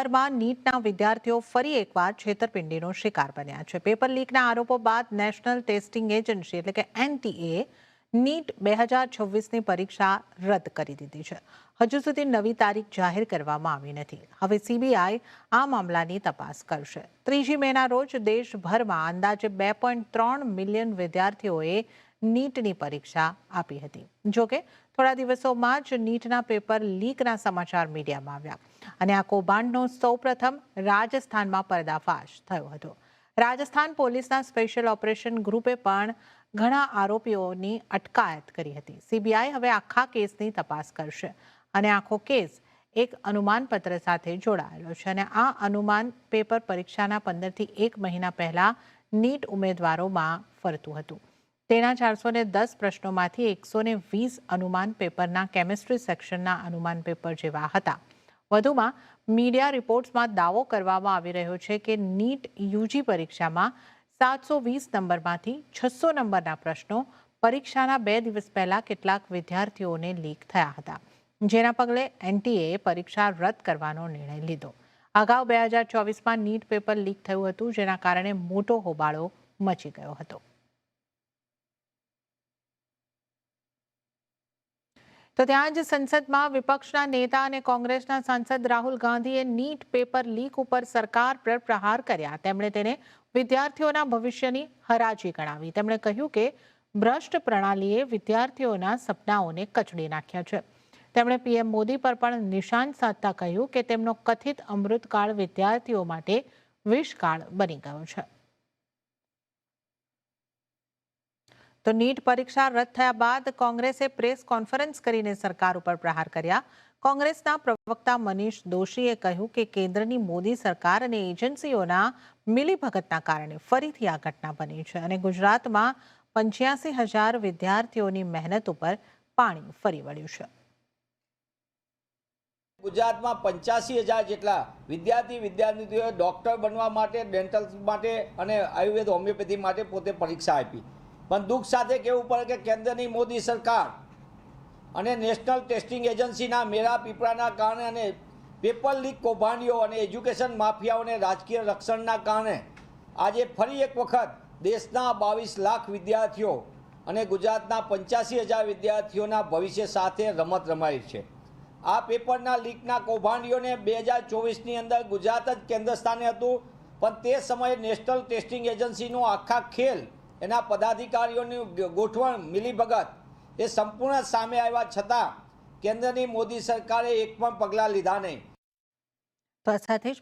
દેશભરમાં નીટના વિદ્યાર્થીઓ ફરી એકવાર છેતરપિંડીનો શિકાર બન્યા છે। પેપર લીકના આરોપો બાદ નેશનલ ટેસ્ટિંગ એજન્સી એટલે કે એનટીએ નીટ 2026ની પરીક્ષા રદ કરી દીધી છે। હજુ સુધી નવી તારીખ જાહેર કરવામાં આવી નથી। હવે સીબીઆઈ આ મામલાની તપાસ કરશે। 3 મેના રોજ દેશભરમાં અંદાજે 2.3 મિલિયન વિદ્યાર્થીઓએ નીટની પરીક્ષા આપી હતી। જોકે થોડા દિવસોમાં જ નીટના પેપર લીકના સમાચાર મીડિયામાં આવ્યા અને આ કૌભાંડનો સૌપ્રથમ રાજસ્થાનમાં પર્દાફાશ થયો હતો। રાજસ્થાન પોલીસના સ્પેશિયલ ઓપરેશન ગ્રુપે પણ ઘણા આરોપીઓની અટકાયત કરી હતી। સીબીઆઈ હવે આખા કેસની તપાસ કરશે અને આખો કેસ એક અનુમાનપત્ર સાથે જોડાયેલો છે અને આ અનુમાન પેપર પરીક્ષાના 15 થી 1 મહિના પહેલા નીટ ઉમેદવારોમાં ફરતું હતું। તેના 410 પ્રશ્નોમાંથી 120 અનુમાન પેપરના કેમિસ્ટ્રી સેક્શનના અનુમાન પેપર જેવા હતા। વધુમાં મીડિયા રિપોર્ટ્સમાં દાવો કરવામાં આવી રહ્યો છે કે નીટ યુજી પરીક્ષામાં 720 નંબરમાંથી 600 નંબરના પ્રશ્નો પરીક્ષાના 2 દિવસ પહેલા કેટલાક વિદ્યાર્થીઓને લીક થયા હતા, જેના પગલે એનટીએએ પરીક્ષા રદ કરવાનો નિર્ણય લીધો। અગાઉ 2024માં નીટ પેપર લીક થયું હતું, જેના કારણે મોટો હોબાળો મચી ગયો હતો। તો ત્યાં જ સંસદમાં વિપક્ષના નેતા અને કોંગ્રેસના સાંસદ રાહુલ ગાંધીએ નીટ પેપર લીક ઉપર સરકાર પર પ્રહાર કર્યા। તેમણે તેને વિદ્યાર્થીઓના ભવિષ્યની હરાજી ગણાવી। તેમણે કહ્યું કે ભ્રષ્ટ પ્રણાલીએ વિદ્યાર્થીઓના સપનાઓને કચડી નાખ્યા છે। તેમણે પીએમ મોદી પર પણ નિશાન સાધતા કહ્યું કે તેમનો કથિત અમૃતકાળ વિદ્યાર્થીઓ માટે વિષકાળ બની ગયો છે। તો નીટ પરીક્ષા રદ થયા બાદ કોંગ્રેસે પ્રેસ કોન્ફરન્સ કરીને સરકાર ઉપર પ્રહાર કર્યા। કોંગ્રેસના પ્રવક્તા મનીષ દોશીએ કહ્યું કે કેન્દ્રની મોદી સરકાર અને એજન્સીઓના મિલીભગતના કારણે ફરીથી આ ઘટના બની છે અને ગુજરાતમાં 85,000 વિદ્યાર્થીઓની મહેનત ઉપર પાણી ફરી વળ્યું છે। ગુજરાતમાં 85,000 જેટલા વિદ્યાર્થીઓ ડોક્ટર બનવા માટે, ડેન્ટલ માટે અને આયુર્વેદ હોમિયોપેથી માટે પોતે પરીક્ષા આપી, પણ દુઃખ સાથે કહેવું પડે કે કેન્દ્રની મોદી સરકાર અને નેશનલ ટેસ્ટિંગ એજન્સીના મેરા પીપળાના કારણે અને પેપર લીક કૌભાંડીઓ અને એજ્યુકેશન માફિયાઓને રાજકીય રક્ષણના કારણે આજે ફરી એક વખત દેશના 22 લાખ વિદ્યાર્થીઓ અને ગુજરાતના 85,000 વિદ્યાર્થીઓના ભવિષ્ય સાથે રમત રમાઈ છે। આ પેપરના લીકના કૌભાંડીઓને 2024ની અંદર ગુજરાત જ કેન્દ્ર સ્થાને હતું, પણ તે સમયે નેશનલ ટેસ્ટિંગ એજન્સીનો આખા ખેલ, એના પદાધિકારીઓની ગોઠવણ, મિલીભગત એ સંપૂર્ણ સામે આવ્યા છતાં કેન્દ્રની મોદી સરકારે એક પણ પગલાં લીધા નહીં। તો આ સાથે જ